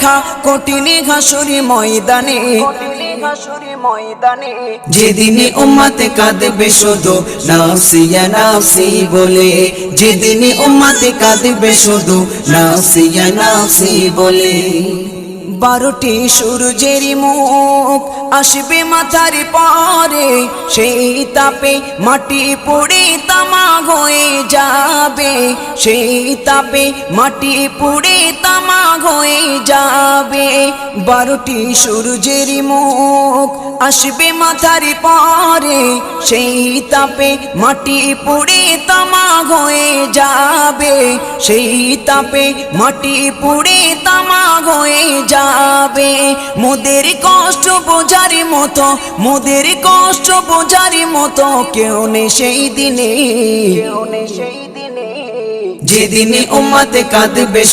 দেখা কঠিন হাসুরি ময়দানে, যেদিনে উম্মতে কাঁদবে শুধু নাফসি ইয়া নাফসি বলে, যেদিনে উম্মতে কাঁদবে শুধু নাফসি ইয়া নাফসি বলে। 12টি সূর্যের মুখ আসবে মাথার পরে, সেই তাপে মাটি পুড়ে তামা হয়ে যাবে, সেই তাপে মাটি পুড়ে তামা হয়ে যাবে। 12টি সূর্যের মুখ আসবে মাথার পরে, সেই তাপে মাটি পুড়ে তামা হয়ে যাবে, সেই তাপে মাটি পুড়ে তামা হয়ে যাবে। মোদের কষ্ট বোঝার মতো, মোদের কষ্ট বোঝার মতো কেউ নেই সেই দিনে, যেদিনে উম্মতে কাঁদবে